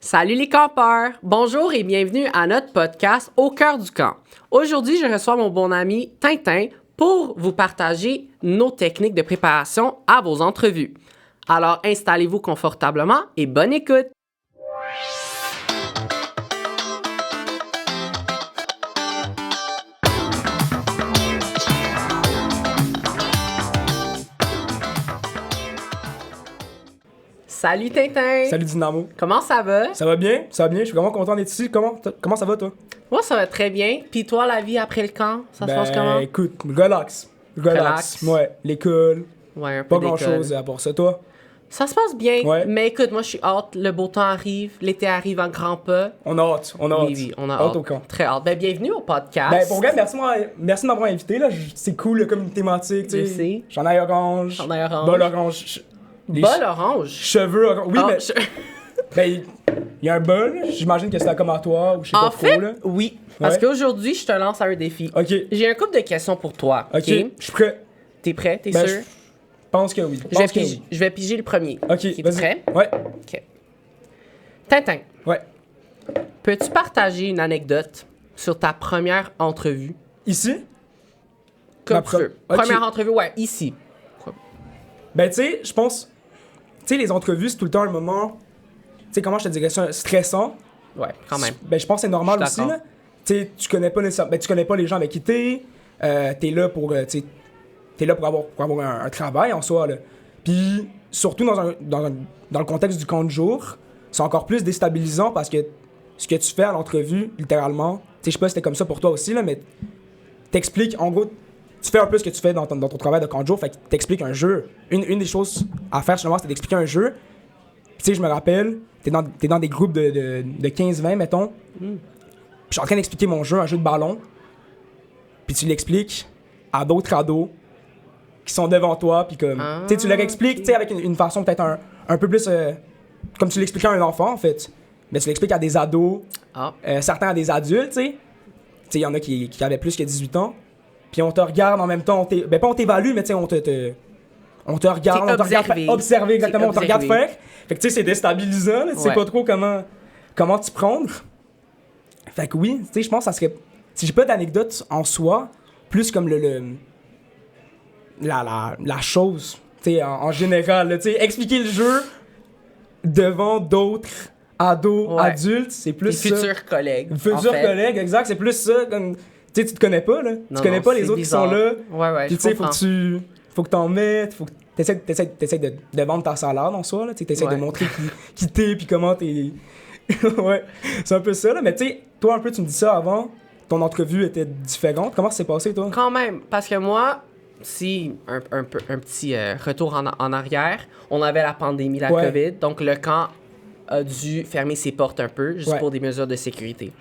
Salut les campeurs! Bonjour et bienvenue à notre podcast Au cœur du camp. Aujourd'hui, je reçois mon bon ami Tintin pour vous partager nos techniques de préparation à vos entrevues. Alors, installez-vous confortablement et bonne écoute! Salut Tintin! Salut Dynamo. Comment ça va? Ça va bien? Ça va bien? Je suis vraiment content d'être ici. Comment ça va, toi? Moi, ça va très bien. Puis toi, la vie après le camp, ça se passe comment? Écoute, relax. Ouais, l'école, Ouais, un peu pas d'école. grand-chose à part ça. Toi? Ça se passe bien, Ouais. mais écoute, moi, je suis hâte. Le beau temps arrive, l'été arrive en grands pas. On a hâte. Oui, on a hâte. au camp. Très hâte. Ben, bienvenue au podcast. Ben, pour vrai, merci de m'avoir invité. Là. C'est cool, là, comme une thématique. Je Tu sais. sais. Chandail orange. Chandail orange. Bol orange. Bol orange. Cheveux orange. Oui, Ah, mais. Ben, il y a un bol. J'imagine que c'est un commentatoire ou je sais En pas fait, trop, là. oui. Parce Ouais. qu'aujourd'hui, je te lance à un défi. Ok. J'ai un couple de questions pour toi. Ok. Je suis prêt. T'es prêt? T'es Ben, sûr? je pense que oui. Je vais piger le premier. Ok, T'es vas-y. prêt? Ouais. OK. Tintin, Ouais. peux-tu partager une anecdote sur ta première entrevue? Ici? Comme Ma tu veux. Ok. Première entrevue, ouais, ici. Ben, tu sais, je pense. Tu sais, les entrevues, c'est tout le temps un moment. Tu sais, comment je te dirais ça? Stressant. Ouais, quand même. Ben, je pense que c'est normal Je suis aussi, d'accord. là. Tu sais, tu connais pas nécessairement. Ben, tu connais pas les gens avec qui t'es. T'es là pour. Tu sais, t'es là pour avoir un travail en soi, là. Puis, surtout dans le contexte du camp de jour, c'est encore plus déstabilisant parce que ce que tu fais à l'entrevue, littéralement. Tu sais, je sais pas si c'était comme ça pour toi aussi, là, mais t'expliques, en gros. Tu fais un peu ce que tu fais dans ton travail de camp de jour, fait que t'expliques un jeu. Une des choses à faire, justement, c'était d'expliquer un jeu. Puis, tu sais, je me rappelle, t'es dans des groupes de 15-20, mettons. Puis, je suis en train d'expliquer mon jeu, un jeu de ballon. Puis, tu l'expliques à d'autres ados qui sont devant toi. Puis, comme, tu sais, tu leur expliques, tu sais, avec une façon peut-être un peu plus. Comme tu l'expliquais à un enfant, en fait. Mais tu l'expliques à des ados, Ah. certains à des adultes, tu sais. Tu sais, il y en a qui avaient plus que 18 ans. Puis on te regarde en même temps, ben pas on t'évalue, mais tu sais, on te regarde, T'es on te regarde observé. observer exactement, T'es on te regarde observé. faire. Fait que tu sais, c'est déstabilisant, là, tu sais Ouais. pas trop comment t'y prendre. Fait que oui, tu sais, je pense que ça serait, si j'ai pas d'anecdote en soi, plus comme la chose, tu sais, en général, là, tu sais, expliquer le jeu devant d'autres ados, Ouais. adultes, c'est plus Tes ça. futurs collègues. Futurs en fait. collègues, exact, c'est plus ça, comme, tu sais, tu te connais pas, là. Non, Tu connais non, pas les c'est autres bizarre. qui sont là. Ouais, ouais, Puis je tu sais, comprends. faut que t'en mettes, faut que t'essaies de vendre ta salade en soi, là. Tu sais, t'essaies Ouais. de montrer qui t'es, puis comment t'es. Ouais, c'est un peu ça, là. Mais tu sais, toi, un peu, tu me dis ça avant, ton entrevue était différente. Comment ça s'est passé, toi? Quand même, parce que moi, si un petit retour en arrière, on avait la pandémie, la Ouais. COVID, donc le camp a dû fermer ses portes un peu, juste Ouais. pour des mesures de sécurité.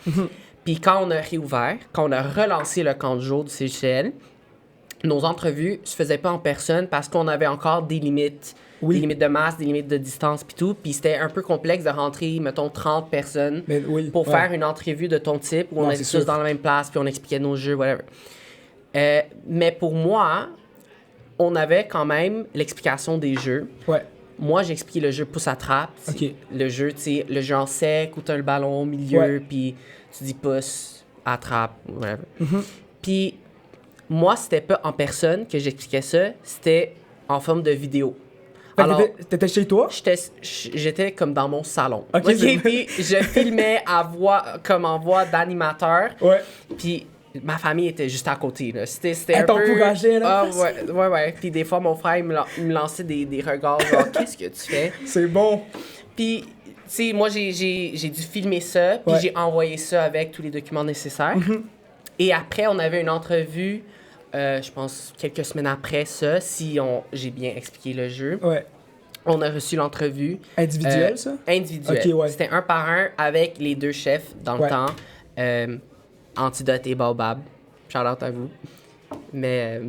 Puis quand on a réouvert, quand on a relancé le camp de jour du CGL, nos entrevues se faisaient pas en personne parce qu'on avait encore des limites. Oui. Des limites de masse, des limites de distance, puis tout. Puis c'était un peu complexe de rentrer, mettons, 30 personnes Mais oui. pour ouais. faire une entrevue de ton type où on Non, était c'est tous sûr. dans la même place, puis on expliquait nos jeux, whatever. Mais pour moi, on avait quand même l'explication des jeux. Ouais. Moi, j'ai expliqué le jeu pouce-attrape. Ok. Le jeu, tu sais, le jeu en sec où tu as le ballon au milieu, Ouais. puis tu dis pouce, attrape, whatever. Mhm. Puis moi, c'était pas en personne que j'expliquais ça, c'était en forme de vidéo. Fait que Alors, t'étais chez toi? j'étais comme dans mon salon. Ok, Ok, c'est- puis je filmais comme en voix d'animateur. Ouais. Puis ma famille était juste à côté, là. C'était Elle un peu... t'encourageait, là? Ah, ouais. Puis des fois, mon frère, il me lançait des regards, genre, qu'est-ce que tu fais? C'est bon. Puis, tu sais, moi, j'ai dû filmer ça, puis Ouais. j'ai envoyé ça avec tous les documents nécessaires. Et après, on avait une entrevue, je pense, quelques semaines après ça, si j'ai bien expliqué le jeu. Ouais. On a reçu l'entrevue. Individuel, ça? Individuel. Ok, ouais. C'était un par un avec les deux chefs dans le Ouais. temps. Antidote et Baobab. Shout-out à vous. Mais,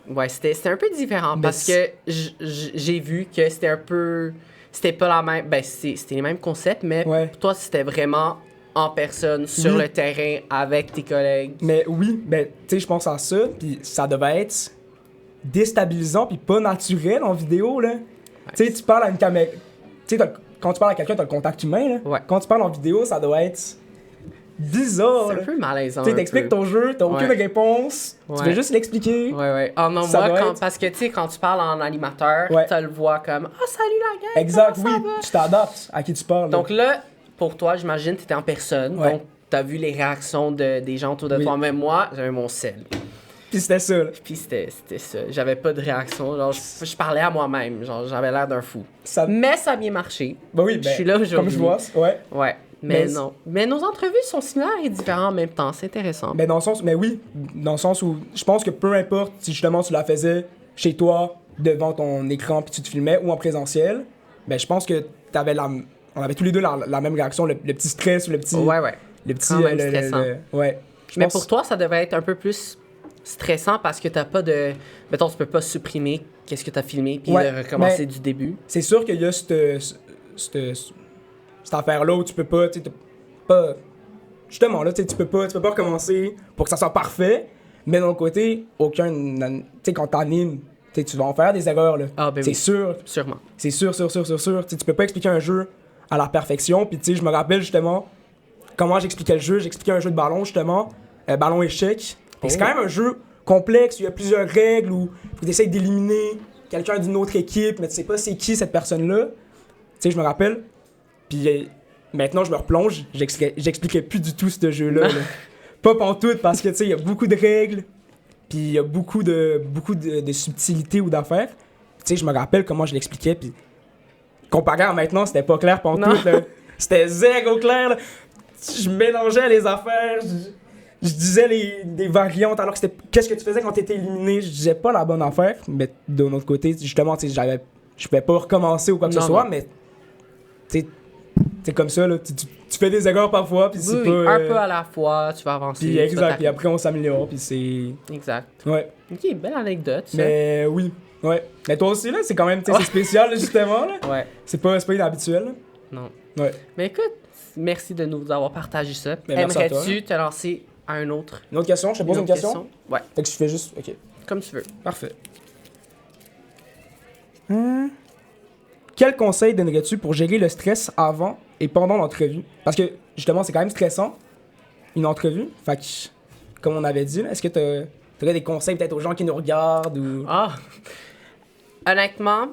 ouais, c'était un peu différent Mais parce que j'ai vu que c'était un peu... C'était pas la même... Ben, c'était les mêmes concepts, mais Ouais. pour toi, c'était vraiment en personne, sur Oui. le terrain, avec tes collègues. Mais oui, ben, tu sais, je pense à ça, puis ça devait être déstabilisant, puis pas naturel en vidéo, là. Tu sais, tu parles à une caméra. Tu sais, quand tu parles à quelqu'un, t'as le contact humain, là. Ouais. Quand tu parles en vidéo, ça doit être bizarre, C'est là. un peu malaisant. Tu t'expliques ton jeu, t'as aucune réponse, tu veux juste l'expliquer. Ouais. Oh non, Ça moi, doit être- parce que tu sais, quand tu parles en animateur, Ouais. tu le vois comme « Ah, salut la gang! Exact, comment oui, ça va? tu t'adaptes à qui tu parles. Donc là, pour toi, j'imagine, t'étais en personne. Ouais. Donc, t'as vu les réactions des gens autour de Oui. toi. Même moi, j'avais mon sel. Puis c'était ça, là. Puis c'était ça. J'avais pas de réaction. Genre, je parlais à moi-même. Genre, j'avais l'air d'un fou. Ça... Mais ça a bien marché. Ben oui, Je suis là aujourd'hui. comme je vois, ouais. Ouais. Mais Mais non. Mais nos entrevues sont similaires et différentes en même temps. C'est intéressant. Mais dans le sens, mais oui, dans le sens où je pense que peu importe si justement tu la faisais chez toi, devant ton écran, puis tu te filmais, ou en présentiel, ben je pense que on avait tous les deux la même réaction, le petit stress ou le petit... Ouais. Le petit... Quand même stressant. ouais. Je Mais pense- pour toi, ça devrait être un peu plus stressant parce que t'as pas de... Mettons, tu peux pas supprimer qu'est-ce que t'as filmé puis Ouais, de recommencer mais- du début. C'est sûr qu'il y a cette affaire-là où tu peux pas, tu sais, pas... Justement, là, tu sais, tu peux pas recommencer pour que ça soit parfait, mais d'un autre côté, aucun... Tu sais, quand t'animes, tu sais, tu vas en faire des erreurs, là. Ah, ben c'est oui. sûr, Sûrement. c'est sûr. Tu sais, tu peux pas expliquer un jeu à la perfection, puis tu sais, je me rappelle justement comment j'expliquais le jeu. J'expliquais un jeu de ballon, justement, ballon échec. Fait que c'est Oh. quand même un jeu complexe, où il y a plusieurs règles, où tu essaies d'éliminer quelqu'un d'une autre équipe, mais tu sais pas c'est qui cette personne-là. Tu sais, je me rappelle. Puis maintenant, je me replonge, j'expliquais plus du tout ce jeu-là. là. Pas pantoute, parce que tu sais, il y a beaucoup de règles, puis il y a beaucoup de subtilités ou d'affaires. Tu sais, je me rappelle comment je l'expliquais, puis comparé à maintenant, c'était pas clair pantoute. là. C'était zéro clair. Là. Je mélangeais les affaires, je disais des variantes, alors que c'était qu'est-ce que tu faisais quand t'étais éliminé. Je disais pas la bonne affaire, mais d'un autre côté, justement, tu sais, je pouvais pas recommencer ou quoi que ce soit, mais tu sais, c'est comme ça, là, tu fais des erreurs parfois, puis c'est Oui, pas... un peu à la fois, tu vas avancer. Puis tu vas exact, puis t'arriver. après on s'améliore, puis c'est... Exact. Ouais, Ok, belle anecdote, ça. mais oui, ouais. Mais toi aussi, là, c'est quand même, tu sais, c'est spécial, là, justement, là. Ouais, C'est pas inhabituel, là. non. Ouais. Mais écoute, merci de nous avoir partagé ça. Ben, merci à Aimerais-tu te lancer à un autre? Une autre question? Je te pose une autre question? Ouais, Fait que je fais juste... OK, comme tu veux. parfait. Quel conseil donnerais-tu pour gérer le stress avant et pendant l'entrevue? Parce que, justement, c'est quand même stressant, une entrevue. Fait que, comme on avait dit, là, est-ce que t'aurais des conseils peut-être aux gens qui nous regardent ou... Ah! Honnêtement,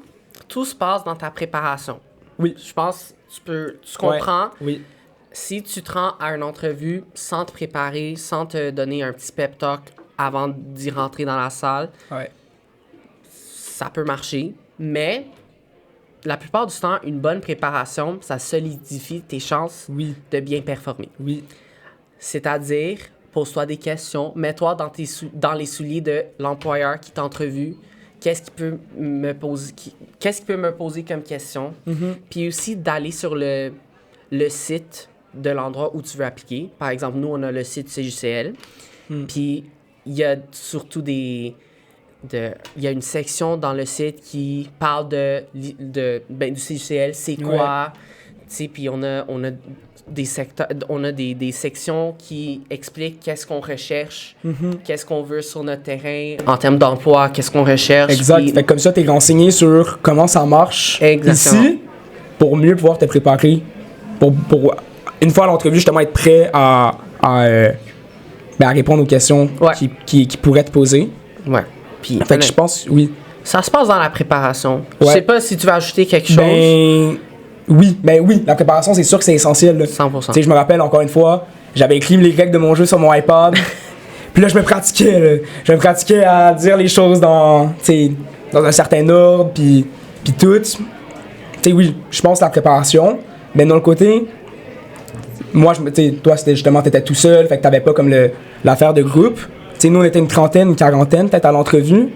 tout se passe dans ta préparation. Oui. Je pense que tu comprends. Oui. Si tu te rends à une entrevue sans te préparer, sans te donner un petit pep talk avant d'y rentrer dans la salle, Ouais. ça peut marcher. Mais la plupart du temps, une bonne préparation, ça solidifie tes chances Oui. de bien performer. Oui. C'est-à-dire, pose-toi des questions, mets-toi dans les souliers de l'employeur qui t'entrevue. Qu'est-ce qu'il peut me poser comme question? Mhm. Puis aussi d'aller sur le site de l'endroit où tu veux appliquer. Par exemple, nous, on a le site CJCL. Puis il y a surtout il y a une section dans le site qui parle du CJCL, c'est quoi. Tu sais, puis on a des secteurs, on a des sections qui expliquent qu'est-ce qu'on recherche, qu'est-ce qu'on veut sur notre terrain, en termes d'emploi, qu'est-ce qu'on recherche. Exact. Puis- Fait que comme ça, t'es renseigné sur comment ça marche Exactement. ici pour mieux pouvoir te préparer. Pour une fois à l'entrevue, justement, être prêt à répondre aux questions Ouais. qui pourraient te poser. Ouais. Puis Fait que je pense, oui. ça se passe dans la préparation. Je Ouais. sais pas si tu vas ajouter quelque chose. Ben oui, la préparation, c'est sûr que c'est essentiel. Là. 100%. Tu sais, je me rappelle encore une fois, j'avais écrit les règles de mon jeu sur mon iPad. Puis là, je me pratiquais. Là. Je me pratiquais à dire les choses dans un certain ordre, puis tout. Tu sais, oui, je pense la préparation. Mais d'un autre côté, moi, tu sais, toi, c'était justement, t'étais tout seul, fait que t'avais pas comme l'affaire de groupe. Tu sais, nous, on était une trentaine, une quarantaine, peut-être à l'entrevue.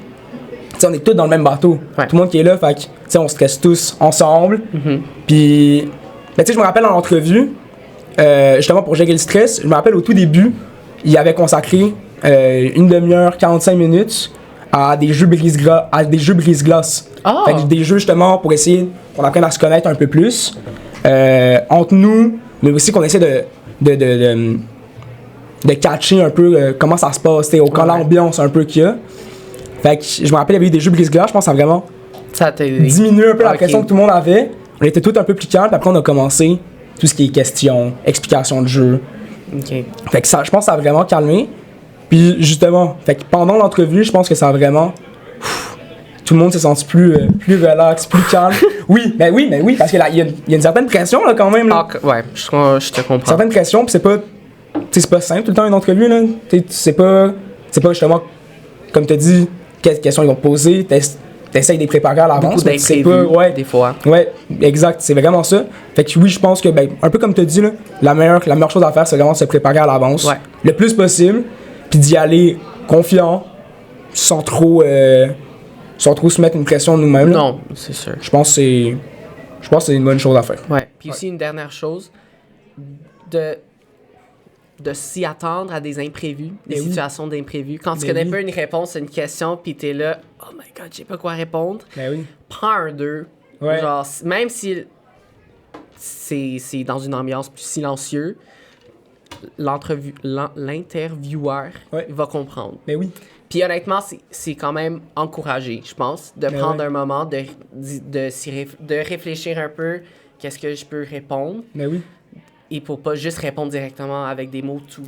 Tu sais, on est tous dans le même bateau. Ouais. Tout le monde qui est là, fait que, tu sais, on stresse tous ensemble. Puis, mais tu sais, je me rappelle en entrevue, justement pour gérer le stress, je me rappelle au tout début, il avait consacré une demi-heure, 45 minutes à des jeux brise-glace. Ah! Fait que des jeux justement pour essayer qu'on apprenne à se connaître un peu plus entre nous, mais aussi qu'on essaie de catcher un peu comment ça se passe, l'ambiance un peu qu'il y a. Fait que je me rappelle, il y avait eu des jeux brise-glace, je pense que ça a vraiment Ça t'a aidé. diminué un peu la Ok. pression que tout le monde avait. on était tous un peu plus calmes, puis après on a commencé tout ce qui est questions, explications de jeu. OK. Fait que ça, je pense que ça a vraiment calmé. Puis justement, fait que pendant l'entrevue, je pense que ça a vraiment... tout le monde s'est senti plus relax, plus calme. Oui, parce qu'il y a une certaine pression là quand même. Là. Ouais, je te comprends. Certaine pression, puis c'est pas simple tout le temps une entrevue là. C'est pas justement comme tu as dit quelles questions ils vont te poser, t'essayes de les préparer à l'avance. Beaucoup d'imprévus, des fois. Ouais, exact, c'est vraiment ça. Fait que oui, je pense que un peu comme tu as dit là, la meilleure chose à faire c'est vraiment de se préparer à l'avance le plus possible, puis d'y aller confiant, sans trop se mettre une pression nous-mêmes. Non, c'est sûr. Je pense que c'est une bonne chose à faire. Ouais. Puis aussi une dernière chose, de s'y attendre à des imprévus, des situations d'imprévus. Quand tu connais pas une réponse à une question, puis t'es là, oh my god, je sais pas quoi répondre. Prends un 2. Ouais. Genre, même si c'est dans une ambiance plus silencieuse, l'intervieweur va comprendre. Mais oui. Puis honnêtement, c'est quand même encouragé, je pense, de prendre un moment, de réfléchir un peu, qu'est-ce que je peux répondre. Mais oui. Et pour pas juste répondre directement avec des mots tout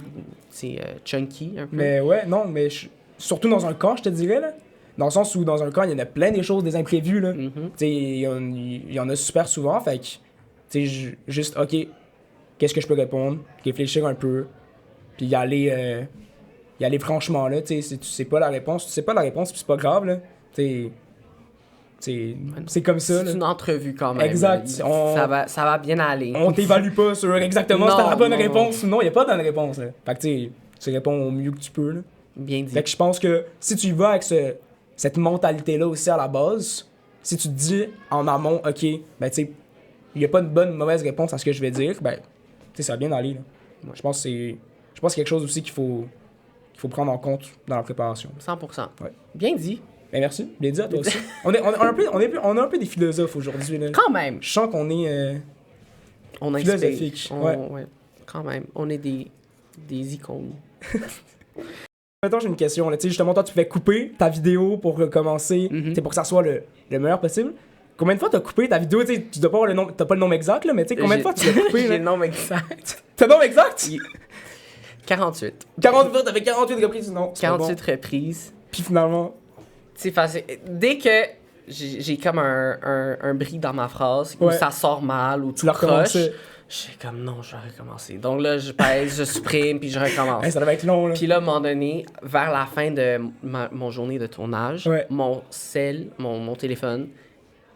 chunky un peu. Mais ouais, non, mais surtout dans un camp, je te dirais, là. Dans le sens où dans un camp, il y en a plein des choses, des imprévus, là. Tu sais, il y en a super souvent, fait que, tu sais, juste, OK, qu'est-ce que je peux répondre? Réfléchir un peu, puis y aller franchement, là, tu sais, tu sais pas la réponse, puis c'est pas grave, là. Tu sais, c'est comme ça. C'est une entrevue quand même. Exact. Ça va bien aller. On t'évalue pas sur exactement si t'as la bonne réponse ou non. Il n'y a pas de bonne réponse. Là. Fait que tu réponds au mieux que tu peux. Là. Bien dit. Fait que je pense que si tu y vas avec cette mentalité-là aussi à la base, si tu te dis en amont, OK, ben tu sais, il n'y a pas de bonne ou mauvaise réponse à ce que je vais dire, ben tu sais, ça va bien aller. Là. Ouais. Je pense que c'est quelque chose aussi qu'il faut prendre en compte dans la préparation. 100%. Ouais. Bien dit. Ben merci, bien dit à toi aussi. on a un peu des philosophes aujourd'hui. Là. Quand même. Je sens qu'on est philosophique. Ouais. Quand même. On est des icônes. Maintenant, j'ai une question. Tu sais, justement, toi, tu fais couper ta vidéo pour recommencer, pour que ça soit le meilleur possible. Combien de fois t'as coupé ta vidéo? Tu dois pas avoir le nom, t'as pas le nombre exact, là, mais tu sais, combien de fois tu l'as coupé? J'ai le nombre exact. T'as le nombre exact? 48. 48 fois, t'avais 48 reprises, non? 48 reprises. Puis finalement... C'est facile. Dès que j'ai comme un bris dans ma phrase, ou ça sort mal, ou tout croche, je suis comme non, je vais recommencer. Donc là, je pèse, je supprime, puis je recommence. Ça devait être long, là. Puis là, à un moment donné, vers la fin de mon journée de tournage, mon téléphone,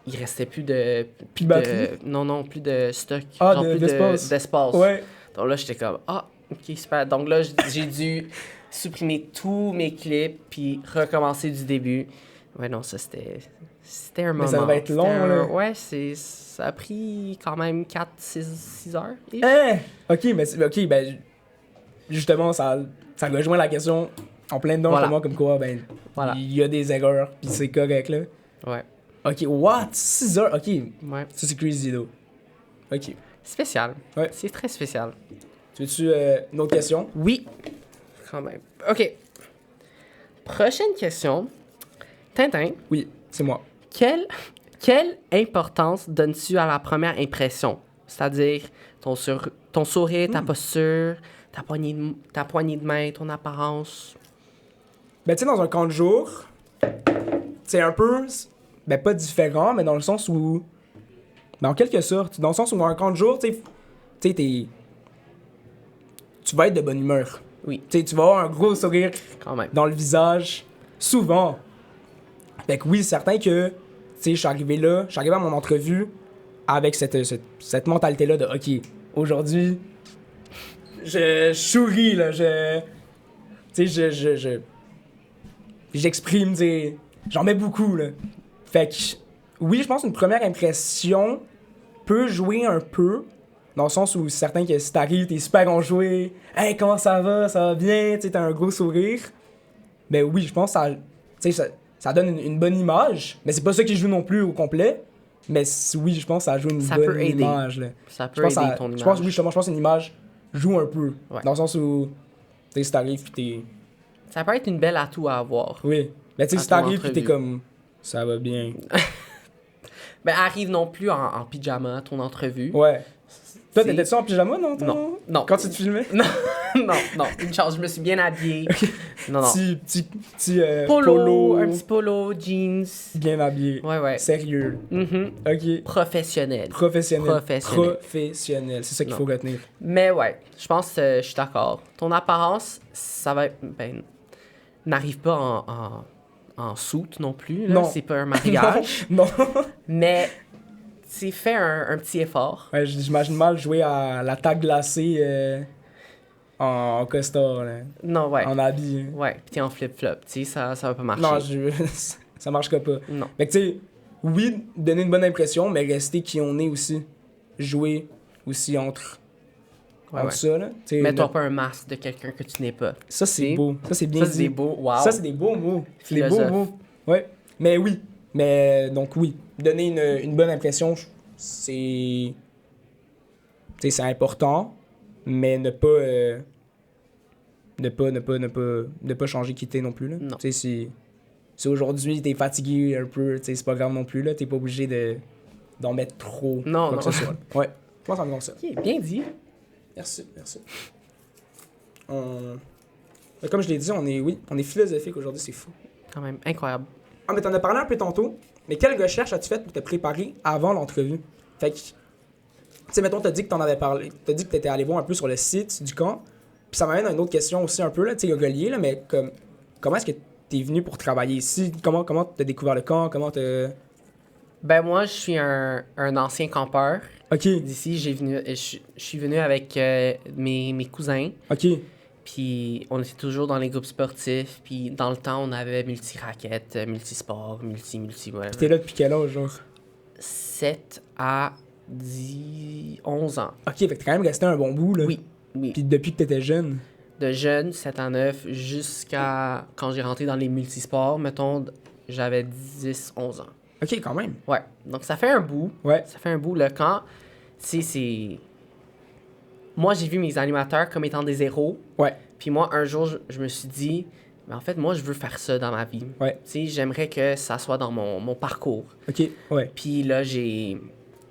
il restait plus de... Plus de batterie? Non, plus de stock. Ah, genre d'espace. Ouais. Donc là, j'étais comme, ok, super. Donc là, j'ai dû supprimer tous mes clips, puis recommencer du début. Ouais, non, ça, c'était un moment. Mais ça devait être long, là. Ouais, ça a pris quand même 4-6 heures. Hein? OK, ben, justement, ça rejoint la question en plein dedans chez moi, comme quoi, ben, il y a des erreurs, puis c'est correct, là. Ouais. OK, what? 6 heures? OK. Ouais. Ça, c'est crazy, là. OK. Spécial. Ouais. C'est très spécial. Tu veux-tu une autre question? Oui. Quand même. OK. Prochaine question. Tintin. Oui, c'est moi. Quelle importance donnes-tu à la première impression? C'est-à-dire ton sourire, ta posture, ta poignée de main, ton apparence? Ben, tu sais, dans un camp de jour, c'est un peu... Ben, pas différent, mais dans le sens où... Ben, en quelque sorte. Dans le sens où, dans un camp de jour, tu sais, tu vas être de bonne humeur. Oui. Tu sais, tu vas avoir un gros sourire quand même dans le visage, souvent. Fait que oui, c'est certain que, tu sais, je suis arrivé à mon entrevue avec cette mentalité-là de, OK, aujourd'hui, je souris, là, tu sais, j'exprime, tu sais, j'en mets beaucoup, là. Fait que, oui, je pense qu'une première impression peut jouer un peu, dans le sens où c'est certain que si t'arrives, t'es super enjoué, « Hey, comment ça va bien? » Tu sais, t'as un gros sourire. Ben oui, je pense que ça donne une bonne image, mais c'est pas ça qui joue non plus au complet. Mais oui, je pense que ça joue une bonne image. Là. Ça peut aider ton image. Je pense qu'une image joue un peu. Ouais. Dans le sens où, tu sais, si t'arrives pis t'es... Ça peut être une belle atout à avoir. Oui. Mais tu sais, si t'arrives pis t'es comme, ça va bien. Ben, arrive non plus en pyjama, ton entrevue. Ouais. Toi, C'est- t'étais-tu en pyjama, non? Non. Quand tu te filmais? Non, une chance, je me suis bien habillé. Non. Petit Polo, un petit polo, jeans. bien habillé. Ouais. Sérieux. Mhm. Ok. Professionnel. Professionnel. C'est ça qu'il faut retenir. Mais ouais, je pense que je suis d'accord. Ton apparence, ça va être... Ben, n'arrive pas en soute non plus. Là. Non. C'est pas un mariage. Non. Mais, tu fais un petit effort. Ouais, j'imagine mal jouer à la tag glacée en costard, là. Non, ouais. En habit. Hein. Ouais, pis t'es en flip-flop. Tu sais, ça va pas marcher. Non, ça marchera pas. Non. Fait que tu sais, oui, donner une bonne impression, mais rester qui on est aussi. Jouer aussi entre Ouais. ça, là. Tu sais, Mets-toi pas un masque de quelqu'un que tu n'es pas. Ça, c'est beau. Ça, c'est bien Ça, dit. c'est des beaux. Wow. Ça, c'est des beaux mots. C'est des beaux Philosophe. mots. Ouais. Mais oui. Donc oui. Donner une bonne impression, c'est... Tu sais, c'est important, mais ne pas changer qui t'es non plus, là. Non. Tu sais, si aujourd'hui t'es fatigué un peu, tu sais, c'est pas grave non plus, là. T'es pas obligé d'en mettre trop. Non, quoi non. que ce soit. Ouais. Je pense en comme ça. Ok, bien dit. Merci. Mais comme je l'ai dit, on est philosophique aujourd'hui, c'est fou. Quand même, incroyable. Ah, mais t'en as parlé un peu tantôt, mais quelle recherche as-tu faite pour te préparer avant l'entrevue? Fait que, tu sais, mettons, t'as dit que t'en avais parlé, t'as dit que t'étais allé voir un peu sur le site du camp, puis ça m'amène à une autre question aussi un peu, là, tu sais, relié, là, mais comment est-ce que t'es venu pour travailler ici? Comment t'as découvert le camp? Comment t'as... Ben, moi, je suis un ancien campeur. Ok, D'ici, je suis venu avec mes cousins. ok. Puis on était toujours dans les groupes sportifs. Puis dans le temps, on avait multi-raquettes, multi-sport, multi, whatever. T'es là depuis quel âge, genre? 7 à 11 ans. Ok, fait que t'es quand même resté un bon bout, là. Oui. Puis depuis que t'étais jeune. De jeune, 7 à 9, jusqu'à quand j'ai rentré dans les multisports, mettons, j'avais 10, 11 ans. Ok, quand même. Ouais. Donc ça fait un bout. Ouais. Ça fait un bout. Le camp, c'est... Moi, j'ai vu mes animateurs comme étant des héros. Ouais. Puis moi, un jour, je me suis dit, mais en fait, moi, je veux faire ça dans ma vie. Ouais. Tu sais, j'aimerais que ça soit dans mon parcours. Ok, ouais. Puis là, je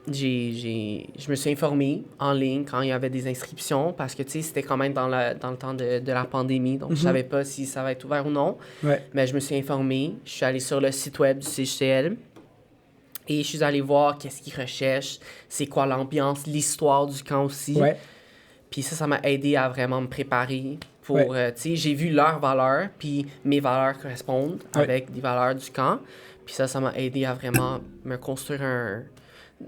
me suis informé en ligne quand il y avait des inscriptions parce que, tu sais, c'était quand même dans le temps de la pandémie. Donc, je savais pas si ça va être ouvert ou non. Ouais. Mais je me suis informé. Je suis allé sur le site web du CHCL. Et je suis allé voir qu'est-ce qu'ils recherchent, c'est quoi l'ambiance, l'histoire du camp aussi. Ouais. Puis ça m'a aidé à vraiment me préparer pour, Ouais. tu sais, j'ai vu leurs valeurs, puis mes valeurs correspondent Ouais. avec des valeurs du camp. Puis ça m'a aidé à vraiment me construire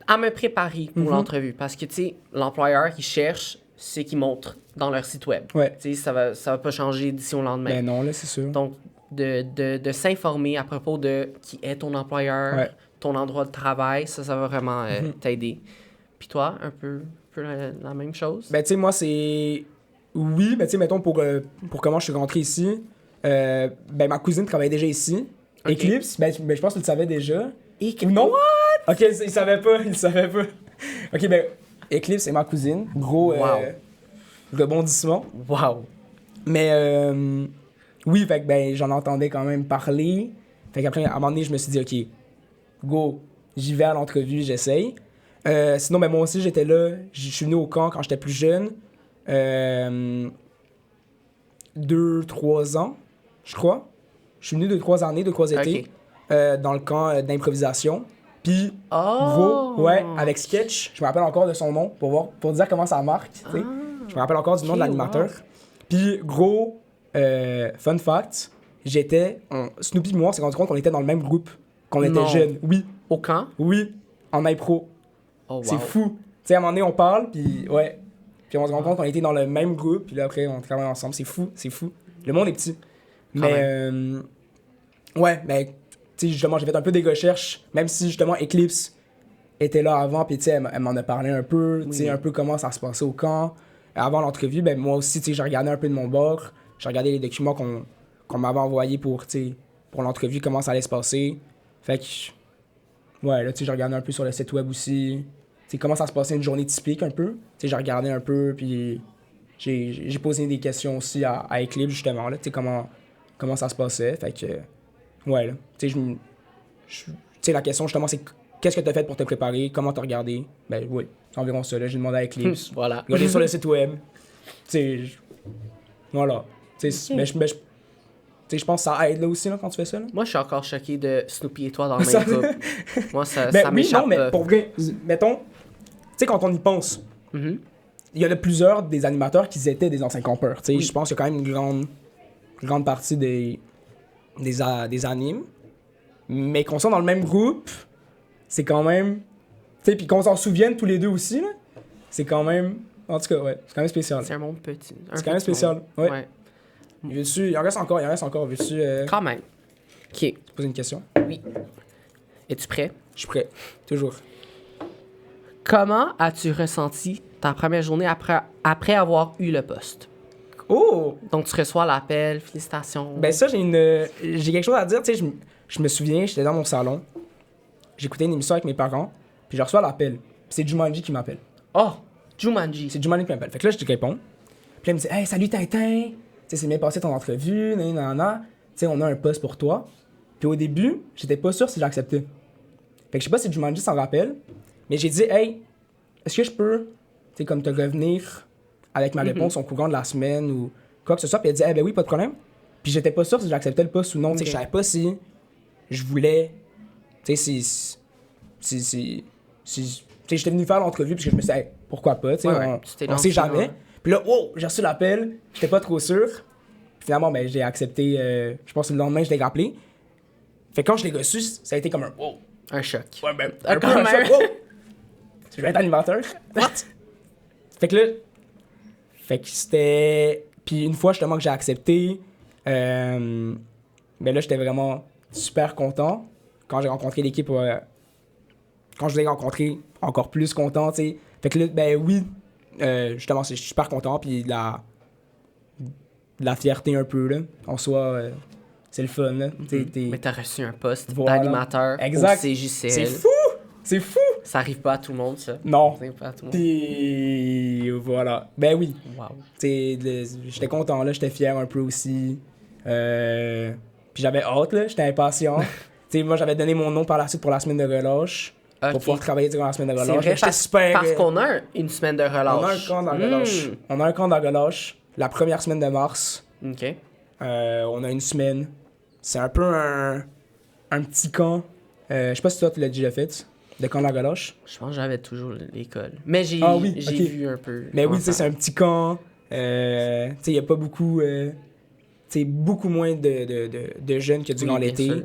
à me préparer pour l'entrevue. Parce que, tu sais, l'employeur qui cherche, c'est qu'il montre dans leur site web. Ouais. Tu sais, ça va pas changer d'ici au lendemain. Ben non, là, c'est sûr. Donc, de s'informer à propos de qui est ton employeur, Ouais. ton endroit de travail, ça va vraiment t'aider. Puis toi, un peu la même chose? Ben, tu sais, moi, c'est... Oui, ben, tu sais, mettons, pour comment je suis rentré ici, ben, ma cousine travaillait déjà ici. Ok. Eclipse, ben, je pense que tu le savais déjà. Et Ou non? Ok, il savait pas. Ok, ben, Eclipse, c'est ma cousine. Gros Wow. rebondissement. Wow! Mais, oui, fait que, ben, j'en entendais quand même parler. Fait qu'après, à un moment donné, je me suis dit, ok, go, j'y vais à l'entrevue, j'essaye. Sinon, ben, moi aussi, j'étais là. Je suis venu au camp quand j'étais plus jeune. 2-3 ans, je crois. Je suis venu 2-3 années, 2-3 étés, dans le camp d'improvisation. Puis, Oh! ouais, avec Sketch, je me rappelle encore de son nom pour dire comment ça marque. Tu sais. Je me rappelle encore du nom ok, de l'animateur. wow. Puis, gros, fun fact, Snoopy et moi, on s'est rendu compte qu'on était dans le même groupe, qu'on était Non. jeunes. Oui, Au camp? oui, en impro. Oh, wow. C'est fou. Tu sais, à un moment donné, on parle, puis ouais. Puis on se rend compte qu'on était dans le même groupe, puis là, après, on travaille ensemble. C'est fou. Le monde est petit. Mais, ouais, mais, tu sais, justement, j'ai fait un peu des recherches, même si, justement, Eclipse était là avant, puis, tu sais, elle m'en a parlé un peu, tu sais, un peu comment ça se passait au camp. Avant l'entrevue, ben, moi aussi, tu sais, j'ai regardé un peu de mon bord. J'ai regardé les documents qu'on m'avait envoyés pour l'entrevue, comment ça allait se passer. Fait que, ouais, là, tu sais, j'ai regardé un peu sur le site web aussi. Tu sais, comment ça se passait une journée typique un peu. Tu sais, j'ai regardé un peu, puis j'ai posé des questions aussi à Eclipse, justement, là, tu sais, comment ça se passait. Fait que, ouais, là, tu sais, tu sais, la question, justement, c'est qu'est-ce que t'as fait pour te préparer, comment t'as regardé. Ben oui, c'est environ ça. Là, j'ai demandé à Eclipse. Voilà. Regardez sur le site web. Tu sais, voilà. Tu sais, mais je pense que ça aide là aussi là, quand tu fais ça. Là. Moi, je suis encore choqué de Snoopy et toi dans le Ça- même couple. Moi, ça Ben oui, m'échappe non, mais pas. pour vrai, mettons, tu sais, quand on y pense, Mhm. il y en a plusieurs des animateurs qui étaient des anciens campeurs. Tu sais, je pense qu'il y a quand même une grande partie des animes. Mais qu'on soit dans le même groupe, c'est quand même. Tu sais, puis qu'on s'en souvienne tous les deux aussi, là, c'est quand même. En tout cas, ouais, c'est quand même spécial. C'est un monde petit. C'est quand même spécial. Monde. Ouais. Il en reste encore. Veux-tu Quand même. OK. te poser une question? Oui. Es-tu prêt? Je suis prêt. Toujours. Comment as-tu ressenti ta première journée après avoir eu le poste? Oh! Donc, tu reçois l'appel, félicitations. Ben ça, j'ai quelque chose à dire. Tu sais, je me souviens, j'étais dans mon salon. J'écoutais une émission avec mes parents. Puis je reçois l'appel. Puis c'est Jumanji qui m'appelle. Oh! Jumanji. C'est Jumanji qui m'appelle. Fait que là, je te réponds. Puis là, il me dit « Hey, salut Tintin! Tu sais, c'est bien passé ton entrevue, nanana. Tu sais, on a un poste pour toi. » Puis au début, j'étais pas sûr si j'acceptais. Fait que je sais pas si Jumanji s'en rappelle. Mais j'ai dit « Hey, est-ce que je peux, tu sais, comme te revenir avec ma réponse au courant de la semaine ou quoi que ce soit? » Puis elle dit « Eh ben oui, pas de problème. » Puis j'étais pas sûr si j'acceptais le poste ou non. Tu sais, je savais pas si je voulais... Tu sais, si tu sais, j'étais venu faire l'entrevue parce que je me suis dit, hey, pourquoi pas, tu sais, on sait jamais. Puis là, wow, j'ai reçu l'appel, j'étais pas trop sûr. Puis finalement, ben, j'ai accepté, je pense que le lendemain, je l'ai rappelé. Fait que quand je l'ai reçu, ça a été comme un wow. Un choc. Ouais, ben, Ah, un peu quand un même. choc, wow. Je vais être animateur. What? Fait que là, c'était... Puis une fois, justement, que j'ai accepté, ben là, j'étais vraiment super content. Quand j'ai rencontré l'équipe, quand je l'ai rencontré, encore plus content, tu sais. Fait que là, ben oui, justement, je suis super content, puis de la fierté un peu, là. En soi, c'est le fun, là. Mais t'as reçu un poste Voilà. d'animateur Exact. au CJCL. C'est fou! C'est fou! Ça arrive pas à tout le monde, ça. Non. Ça arrive pas à tout le monde. Puis voilà. Ben oui. Wow. Tu sais, j'étais content, là. J'étais fier un peu aussi. Puis j'avais hâte, là. J'étais impatient. Tu sais, moi, j'avais donné mon nom par la suite pour la semaine de relâche. Ok. Pour pouvoir travailler durant la semaine de C'est relâche. vrai, J'étais super... parce qu'on a une semaine de relâche. On a un camp dans relâche. On a un camp dans relâche. La première semaine de mars. OK. On a une semaine. C'est un peu un petit camp. Je sais pas si toi, tu l'as déjà fait. De camp dans relâche. Je pense que j'avais toujours l'école. Mais j'ai Ah oui, ok. vu un peu. Mais oui, comment tu sais, ça- c'est un petit camp. Tu sais, il n'y a pas beaucoup... tu sais, beaucoup moins de jeunes que durant Oui, bien l'été. sûr.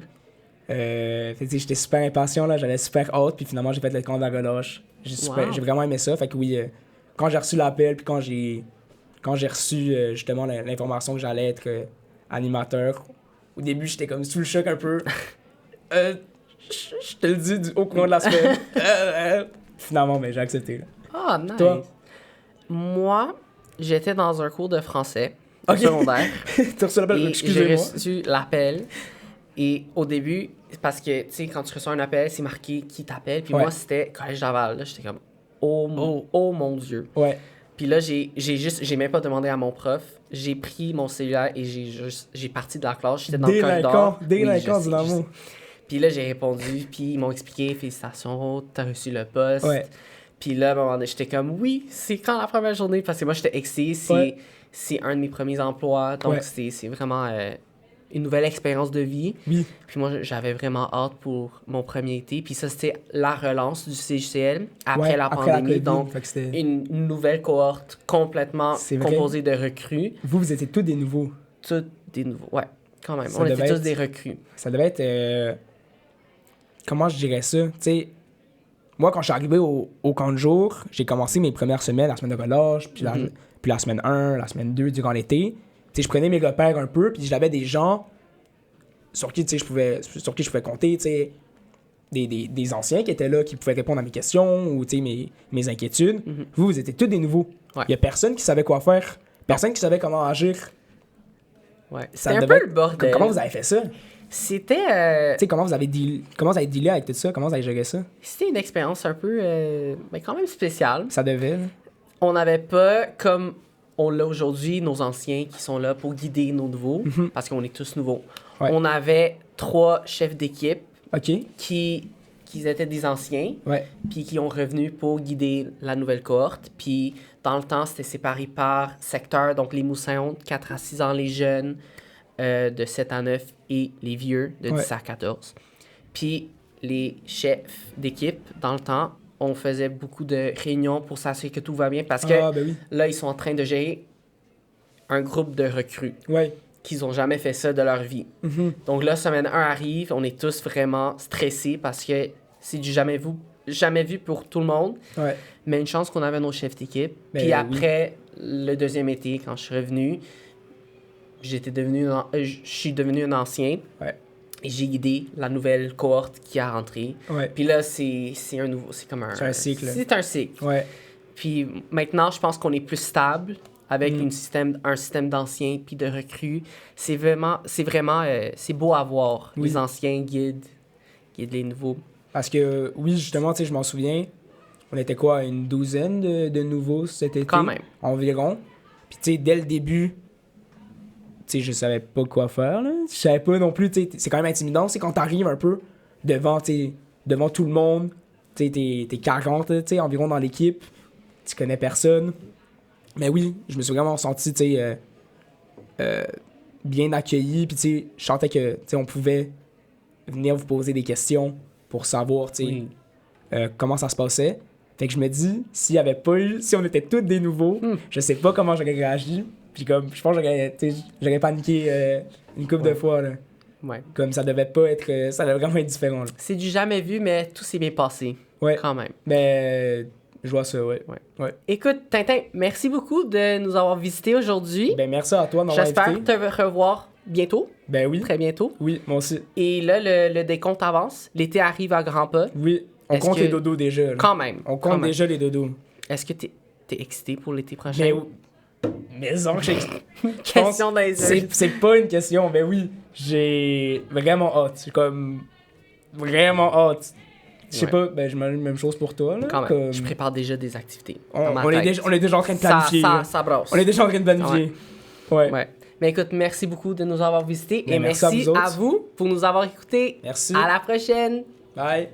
Fait que, tu sais, j'étais super impatient, là. J'avais super hâte. Puis finalement, j'ai fait le camp de la relâche. Wow. J'ai vraiment aimé ça. Fait que oui, quand j'ai reçu l'appel, puis quand j'ai reçu justement l'information que j'allais être animateur, au début, j'étais comme sous le choc un peu. Je te le dis au courant de la semaine. Finalement, ben, j'ai accepté. Là. Ah, nice. Toi? Moi, j'étais dans un cours de français Ok. au secondaire. T'as reçu l'appel? Et j'ai Excusez-moi. reçu l'appel. Et au début, parce que, tu sais, quand tu reçois un appel, c'est marqué qui t'appelle. Puis Ouais. moi, c'était Collège Laval. Là, j'étais comme, oh mon Dieu. Ouais. Puis là, j'ai même pas demandé à mon prof. J'ai pris mon cellulaire et j'ai parti de la classe. J'étais dans le corridor. Délinquant Oui, du je sais. l'amour. Puis là, j'ai répondu, puis ils m'ont expliqué, félicitations, t'as reçu le poste. Ouais. Puis là, à un moment donné, j'étais comme, oui, c'est quand la première journée? Parce que moi, j'étais excitée, Ouais. c'est un de mes premiers emplois, donc Ouais. c'est vraiment une nouvelle expérience de vie. Oui. Puis moi, j'avais vraiment hâte pour mon premier été. Puis ça, c'était la relance du CJCL après Ouais, la après pandémie. COVID, Donc, fait que c'était- une nouvelle cohorte complètement C'est vrai. composée de recrues. Vous étiez tous des nouveaux. Tous des nouveaux. Ouais, quand même. Ça On était devait tous être- des recrues. Ça devait être... comment je dirais ça? Tu sais, moi, quand je suis arrivé au camp de jour, j'ai commencé mes premières semaines, la semaine de relâche, puis, puis la semaine 1, la semaine 2, durant l'été. Tu sais, je prenais mes repères un peu, puis j'avais des gens sur qui, tu sais, je pouvais compter, tu sais, des anciens qui étaient là, qui pouvaient répondre à mes questions ou, tu sais, mes inquiétudes. Vous étiez tous des nouveaux. Ouais. Il y a personne qui savait quoi faire, personne qui savait comment agir. Ouais. Ça C'était un devait peu être- le bordel. Comment vous avez fait ça? C'était Tu sais, comment vous avez dealé avec tout ça? Comment vous avez géré ça? c'était une expérience un peu, mais quand même spéciale. Ça devait, là. On n'avait pas, comme on l'a aujourd'hui, nos anciens qui sont là pour guider nos nouveaux, parce qu'on est tous nouveaux. Ouais. On avait 3 chefs d'équipe OK. qui qu'ils étaient des anciens, Ouais. puis qui ont revenu pour guider la nouvelle cohorte. Puis dans le temps, c'était séparé par secteur, donc les moussins ont de 4 à 6 ans, les jeunes de 7 à 9 et les vieux de 10 à 14. Puis les chefs d'équipe, dans le temps, on faisait beaucoup de réunions pour s'assurer que tout va bien parce que Ben oui. là, ils sont en train de gérer un groupe de recrues Ouais. qu'ils n'ont jamais fait ça de leur vie. Donc là, semaine 1 arrive, on est tous vraiment stressés parce que c'est du jamais vu pour tout le monde. Ouais. Mais une chance qu'on avait nos chefs d'équipe. Ben Puis après, le deuxième été, quand je suis revenu, je suis devenu un ancien. Ouais. Et j'ai guidé la nouvelle cohorte qui a rentré. Ouais. Puis là, c'est un nouveau... C'est comme un... C'est un cycle. C'est un cycle. Ouais. Puis maintenant, je pense qu'on est plus stable avec un système d'anciens puis de recrues. C'est vraiment c'est beau à voir. Oui. Les anciens guident les nouveaux. Parce que, oui, justement, tu sais, je m'en souviens, on était quoi, une douzaine de nouveaux cet été? Quand même. Environ. Puis, tu sais, dès le début, tu sais, je savais pas quoi faire, là. Je savais pas non plus, tu sais, c'est quand même intimidant, c'est quand t'arrives un peu devant tout le monde, tu sais, t'es 40, tu sais, environ dans l'équipe, tu connais personne. Mais oui, je me suis vraiment senti, tu sais, bien accueilli, puis tu sais, je sentais que, tu sais, on pouvait venir vous poser des questions pour savoir, tu sais, Oui. comment ça se passait. Fait que je me dis, si on était tous des nouveaux, je sais pas comment j'aurais réagi. Puis comme, je pense que j'aurais paniqué une couple de fois, là. Ouais. Comme ça devait pas être, ça devait vraiment être différent, là. C'est du jamais vu, mais tout s'est bien passé. Ouais. Quand même. Mais je vois ça, ouais. Ouais. Écoute, Tintin, merci beaucoup de nous avoir visités aujourd'hui. Ben merci à toi de m'avoir J'espère invité. te revoir bientôt. Ben oui. Très bientôt. Oui, moi aussi. Et là, le décompte avance. L'été arrive à grands pas. Oui, on Est-ce compte que- les dodos déjà, là. Quand même. On Quand compte même. déjà les dodos. Est-ce que t'es excité pour l'été prochain? Ben oui. Maison, Question dans les yeux. c'est pas une question, mais oui, j'ai vraiment hâte. J'ai comme vraiment hâte. Je sais Ouais. pas, ben j'imagine la même chose pour toi, là. Quand même. Comme- Je prépare déjà des activités. dans ma on est tête. déjà en train de planifier. là. Ça brosse. On est déjà en train de planifier. Ouais. Ouais. Mais écoute, merci beaucoup de nous avoir visités. Ben, et merci à merci vous autres. à vous pour nous avoir écoutés. Merci. À la prochaine. Bye.